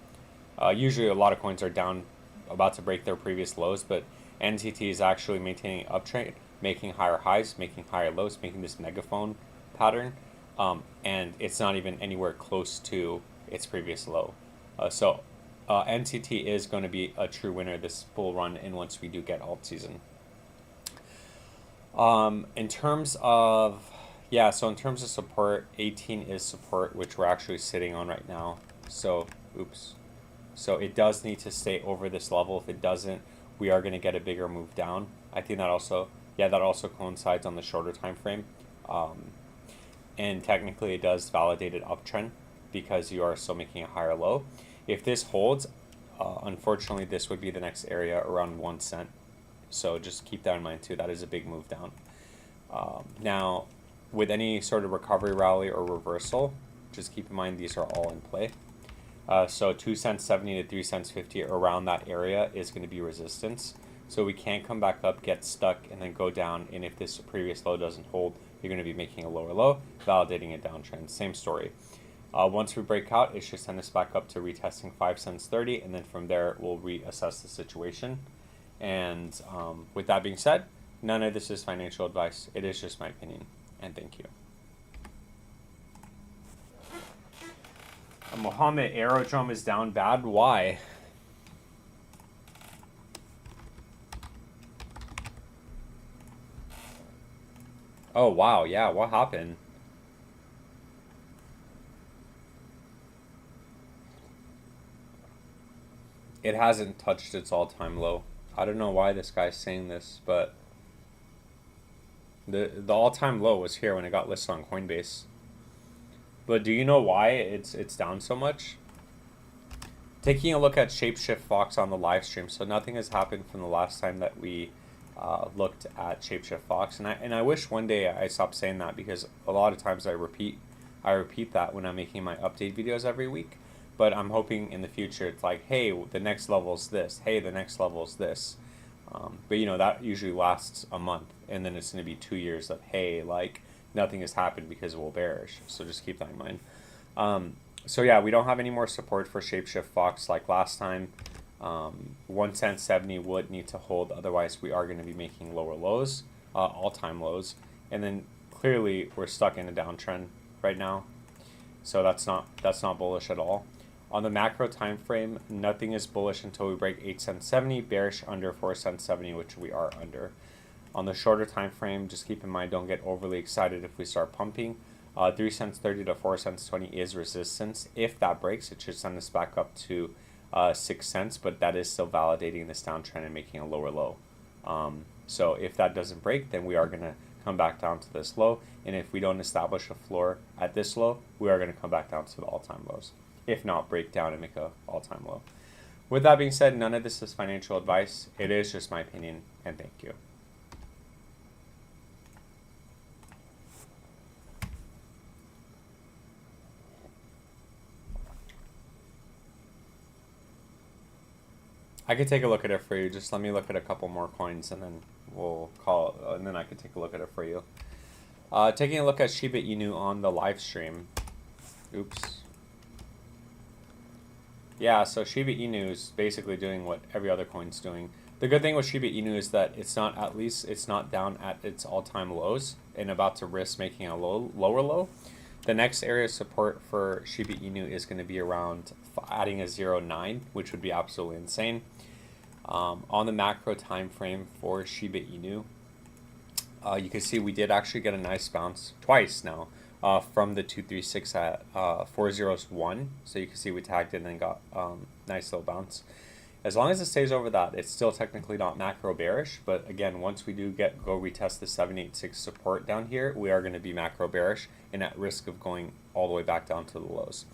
Usually a lot of coins are down, about to break their previous lows, but NCT is actually maintaining uptrend, making higher highs, making higher lows, making this megaphone pattern, and it's not even anywhere close to its previous low. So NCT is going to be a true winner this bull run, and once we do get alt season. In terms of support, 18 is support, which we're actually sitting on right now. So so it does need to stay over this level. If it doesn't, we are going to get a bigger move down. I think that also coincides on the shorter time frame. And technically it does validate an uptrend because you are still making a higher low. If this holds, unfortunately this would be the next area around 1 cent. So just keep that in mind too. That is a big move down. Now, with any sort of recovery rally or reversal, just keep in mind these are all in play. So 2 cents 70 to 3 cents 50 around that area is going to be resistance. So we can't come back up, get stuck, and then go down. And if this previous low doesn't hold, you're going to be making a lower low, validating a downtrend. Same story. Once we break out, it should send us back up to retesting 5 cents 30, and then from there we'll reassess the situation. And with that being said, none of this is financial advice. It is just my opinion, and thank you. Mohammed, Aerodrome is down bad. Why? Oh, wow. Yeah, what happened? It hasn't touched its all-time low. I don't know why this guy's saying this, but the all-time low was here when it got listed on Coinbase. But do you know why it's down so much? Taking a look at Shapeshift Fox on the live stream, so nothing has happened from the last time that we looked at Shapeshift Fox, and I wish one day I stopped saying that, because a lot of times I repeat that when I'm making my update videos every week. But I'm hoping in the future it's like, hey, the next level is this. Hey, the next level is this. But you know, that usually lasts a month, and then it's going to be 2 years of, hey, like, nothing has happened because we're bearish. So just keep that in mind. So yeah, we don't have any more support for Shapeshift Fox like last time. 1 cent 70 would need to hold, otherwise we are going to be making lower lows, all-time lows. And then clearly we're stuck in a downtrend right now. So that's not bullish at all. On the macro time frame, nothing is bullish until we break 8 cents 70, bearish under 4 cents 70, which we are under. On the shorter time frame, just keep in mind, don't get overly excited if we start pumping. 3 cents 30 to 4 cents 20 is resistance. If that breaks, it should send us back up to 6 cents, but that is still validating this downtrend and making a lower low. So if that doesn't break, then we are going to come back down to this low. And if we don't establish a floor at this low, we are going to come back down to the all-time lows. If not, break down and make a all-time low. With that being said, none of this is financial advice. It is just my opinion, and thank you. I could take a look at it for you. Just let me look at a couple more coins, and then we'll call it, and then I could take a look at it for you. Taking a look at SHIBA INU on the live stream. Oops. Yeah, so SHIBA INU is basically doing what every other coin's doing. The good thing with SHIBA INU is that it's not down at its all-time lows and about to risk making a lower low. The next area of support for SHIBA INU is going to be around adding a 0.9, which would be absolutely insane. On the macro time frame for SHIBA INU, you can see we did actually get a nice bounce twice now from the 236 at 401. So you can see we tagged it and then got nice little bounce. As long as it stays over that, it's still technically not macro bearish, but again, once we do go retest the 786 support down here, we are going to be macro bearish and at risk of going all the way back down to the lows.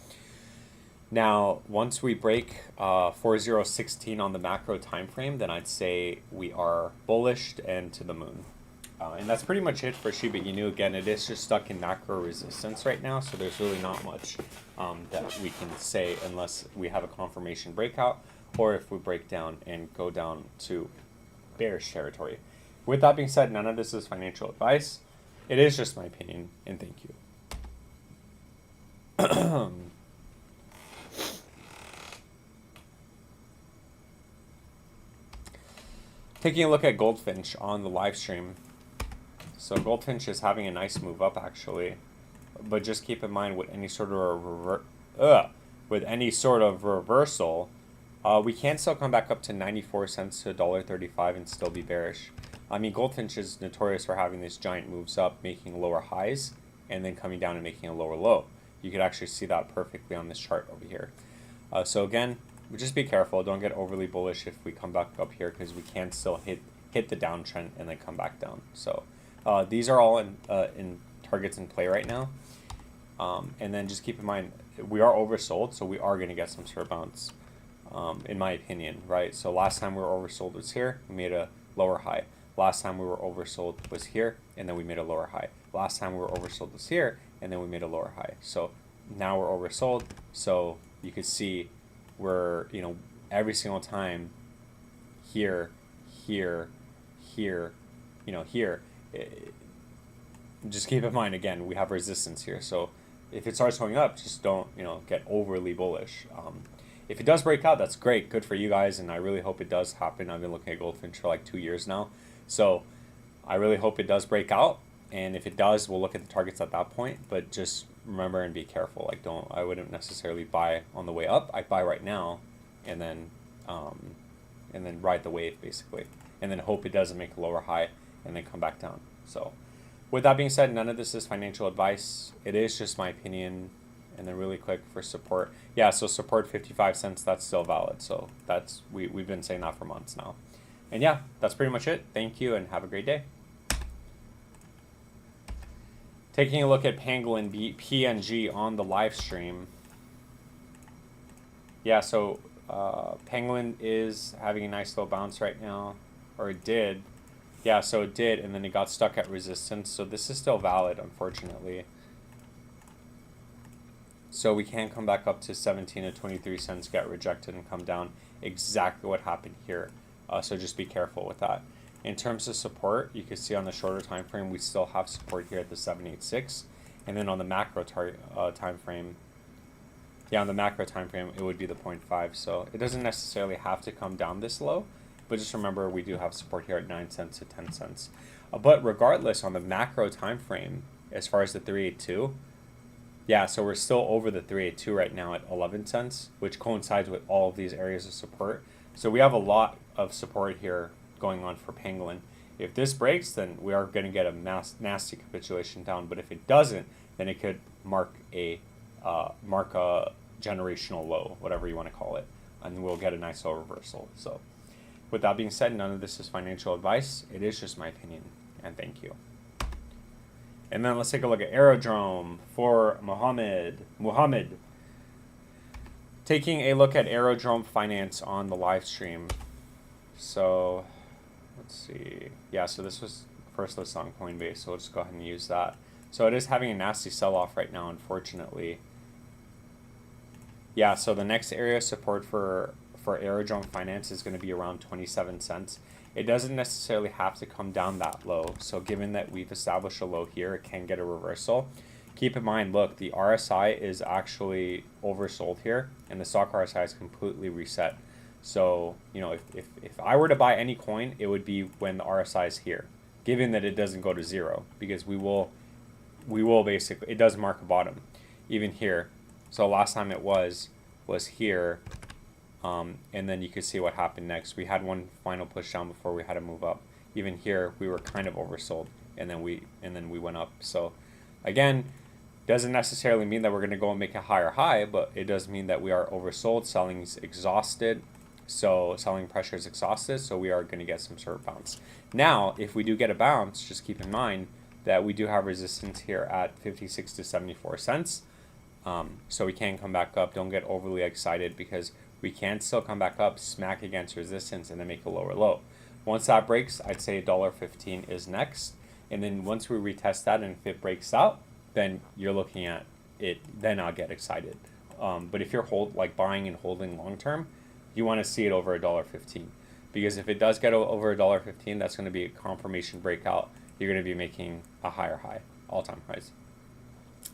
Now, once we break 4016 on the macro time frame, then I'd say we are bullish and to the moon. And that's pretty much it for SHIBA INU. Again, it is just stuck in macro resistance right now, so there's really not much that we can say unless we have a confirmation breakout or if we break down and go down to bearish territory. With that being said, none of this is financial advice. It is just my opinion, and thank you. Taking a look at Goldfinch on the live stream. So Goldfinch is having a nice move up actually, but just keep in mind with any sort of reversal, we can still come back up to 94 cents to $1.35 and still be bearish. I mean, Goldfinch is notorious for having these giant moves up, making lower highs, and then coming down and making a lower low. You could actually see that perfectly on this chart over here. So again, just be careful. Don't get overly bullish if we come back up here, because we can still hit the downtrend and then come back down. So these are all in targets in play right now. And then just keep in mind, we are oversold, so we are going to get some sort of bounce, in my opinion, right? So last time we were oversold was here. We made a lower high. Last time we were oversold was here, and then we made a lower high. Last time we were oversold was here, and then we made a lower high. So now we're oversold. So you can see we're, you know, every single time here, here, here, you know, here. Just keep in mind, again, we have resistance here. So if it starts going up, just don't, you know, get overly bullish. If it does break out, that's great. Good for you guys, and I really hope it does happen. I've been looking at Goldfinch for like 2 years now. So I really hope it does break out. And if it does, we'll look at the targets at that point. But just remember and be careful. Like, I wouldn't necessarily buy on the way up. I'd buy right now and then ride the wave, basically. And then hope it doesn't make a lower high and then come back down. So with that being said, none of this is financial advice. It is just my opinion. And then really quick for support. Yeah, so support 55 cents, that's still valid. So that's we've been saying that for months now. And yeah, that's pretty much it. Thank you and have a great day. Taking a look at Pangolin PNG on the live stream. Yeah, so Pangolin is having a nice little bounce right now, or it did. Yeah, so it did, and then it got stuck at resistance. So this is still valid, unfortunately. So we can come back up to 17 to 23 cents, get rejected, and come down. Exactly what happened here. So just be careful with that. In terms of support, you can see on the shorter time frame, we still have support here at the 786. And then on the macro time frame, yeah, on the macro time frame, it would be the 0.5. So it doesn't necessarily have to come down this low, but just remember we do have support here at 9 cents to 10 cents. But regardless, on the macro time frame, as far as the 382, yeah, so we're still over the 382 right now at 11 cents, which coincides with all of these areas of support. So we have a lot of support here going on for Pangolin. If this breaks, then we are going to get a nasty capitulation down. But if it doesn't, then it could mark a generational low, whatever you want to call it, and we'll get a nice little reversal. So with that being said, none of this is financial advice. It is just my opinion, and thank you. And then let's take a look at Aerodrome for Muhammad. Taking a look at Aerodrome Finance on the live stream. So let's see. Yeah, so this was first listed on Coinbase, so we'll just go ahead and use that. So it is having a nasty sell-off right now, unfortunately. Yeah, so the next area of support for Aerodrome Finance is going to be around 27 cents. It doesn't necessarily have to come down that low. So given that we've established a low here, it can get a reversal. Keep in mind, look, the RSI is actually oversold here, and the stock RSI is completely reset. So, you know, if I were to buy any coin, it would be when the RSI is here, given that it doesn't go to zero, because we will basically, it does mark a bottom, even here. So last time it was here. And then you can see what happened next. We had one final push down before we had to move up. Even here, we were kind of oversold, and then we went up. So again, doesn't necessarily mean that we're going to go and make a higher high, but it does mean that we are oversold. Selling is exhausted, so selling pressure is exhausted. So we are going to get some sort of bounce. Now, if we do get a bounce, just keep in mind that we do have resistance here at 56 to 74 cents. So we can come back up. Don't get overly excited, because we can still come back up, smack against resistance, and then make a lower low. Once that breaks, I'd say $1.15 is next. And then once we retest that, and if it breaks out, then you're looking at it, then I'll get excited. But if you're buying and holding long term, you want to see it over $1.15. Because if it does get over $1.15, that's going to be a confirmation breakout. You're going to be making a higher high, all-time highs.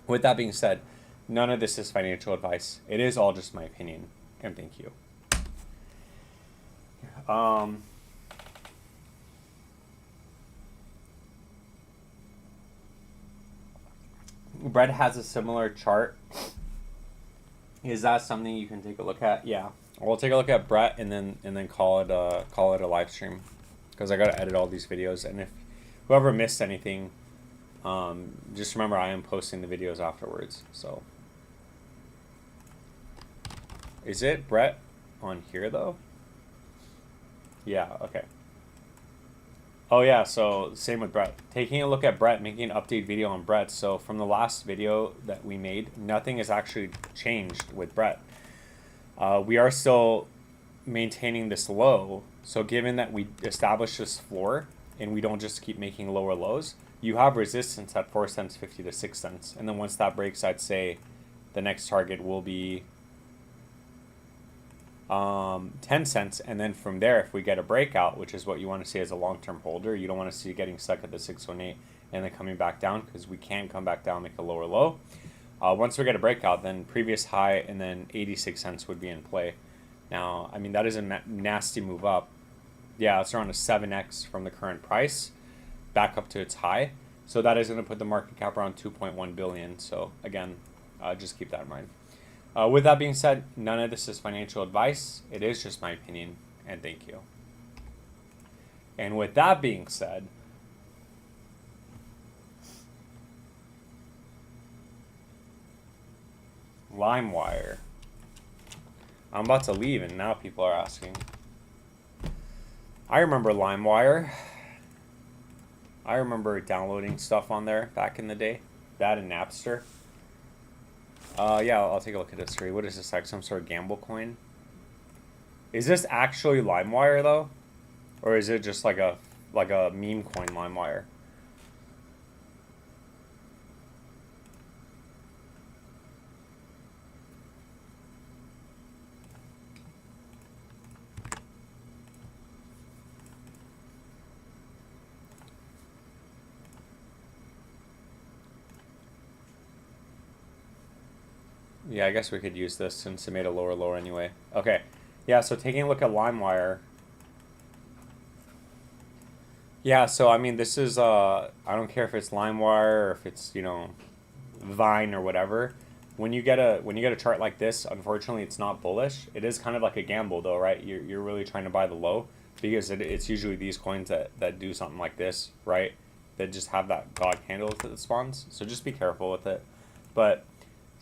With that being said, none of this is financial advice. It is all just my opinion. And thank you. Brett has a similar chart. Is that something you can take a look at? Yeah, we'll take a look at Brett and then call it a live stream, because I gotta edit all these videos. And if whoever missed anything, just remember I am posting the videos afterwards. So. Is it Brett on here, though? Yeah, okay. Oh, yeah, so same with Brett. Taking a look at Brett, making an update video on Brett. So from the last video that we made, nothing has actually changed with Brett. We are still maintaining this low. So given that we established this floor and we don't just keep making lower lows, you have resistance at 4 cents 50 to 6 cents. And then once that breaks, I'd say the next target will be 10 cents. And then from there, if we get a breakout, which is what you want to see as a long-term holder, you don't want to see getting stuck at the 618 and then coming back down, because we can come back down, make a lower low. Once we get a breakout, then previous high and then 86 cents would be in play. Now, I mean, that is a nasty move up. Yeah, it's around a 7x from the current price back up to its high. So that is going to put the market cap around 2.1 billion. So again, just keep that in mind. With that being said, none of this is financial advice. It is just my opinion, and thank you. And with that being said, LimeWire. I'm about to leave, and now people are asking. I remember LimeWire. I remember downloading stuff on there back in the day. That and Napster. Yeah, I'll take a look at history. What is this, like some sort of gamble coin? Is this actually LimeWire though, or is it just like a meme coin LimeWire? Yeah, I guess we could use this since it made a lower low anyway. Okay. Yeah, so taking a look at LimeWire. Yeah, so I mean, this is, I don't care if it's LimeWire or if it's, you know, Vine or whatever. When you get a chart like this, unfortunately, it's not bullish. It is kind of like a gamble though, right? You're really trying to buy the low, because it's usually these coins that do something like this, right? That just have that God candle that spawns. So just be careful with it. But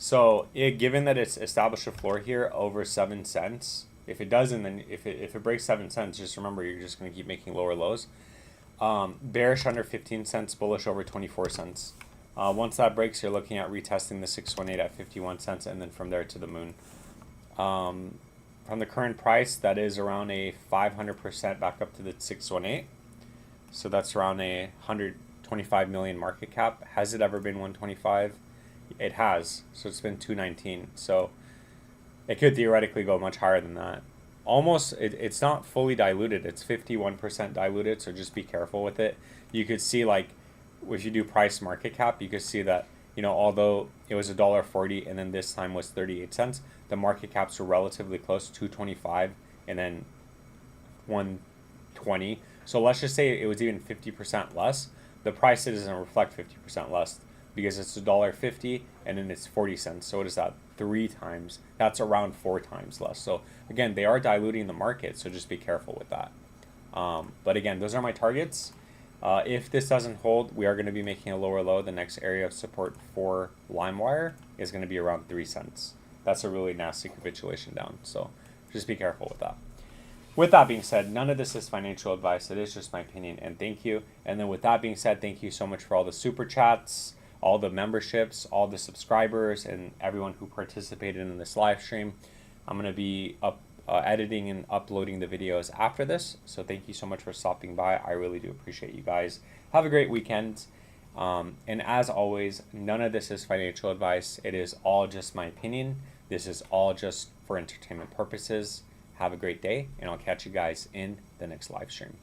so given that it's established a floor here over 7 cents, if it doesn't, then if it breaks 7 cents, just remember you're just going to keep making lower lows. Bearish under 15 cents, bullish over 24 cents. Once that breaks, you're looking at retesting the 618 at 51 cents, and then from there to the moon. From the current price, that is around a 500% back up to the 618. So that's around a 125 million market cap. Has it ever been 125? It has. So it's been 219. So it could theoretically go much higher than that. Almost, it's not fully diluted. It's 51% diluted, so just be careful with it. You could see, like, if you do price market cap, you could see that, you know, although it was $1.40 and then this time was 38 cents, the market caps were relatively close, 225 and then 120. So let's just say it was even 50% less. The price doesn't reflect 50% less, because it's $1.50 and then it's 40 cents. So what is that? 3 times. That's around 4 times less. So again, they are diluting the market, so just be careful with that. But again, those are my targets. If this doesn't hold, we are going to be making a lower low. The next area of support for LimeWire is going to be around 3 cents. That's a really nasty capitulation down. So just be careful with that. With that being said, none of this is financial advice. It is just my opinion, and thank you. And then with that being said, thank you so much for all the super chats, all the memberships, all the subscribers, and everyone who participated in this live stream. I'm going to be editing and uploading the videos after this. So thank you so much for stopping by. I really do appreciate you guys. Have a great weekend. And as always, none of this is financial advice. It is all just my opinion. This is all just for entertainment purposes. Have a great day, and I'll catch you guys in the next live stream.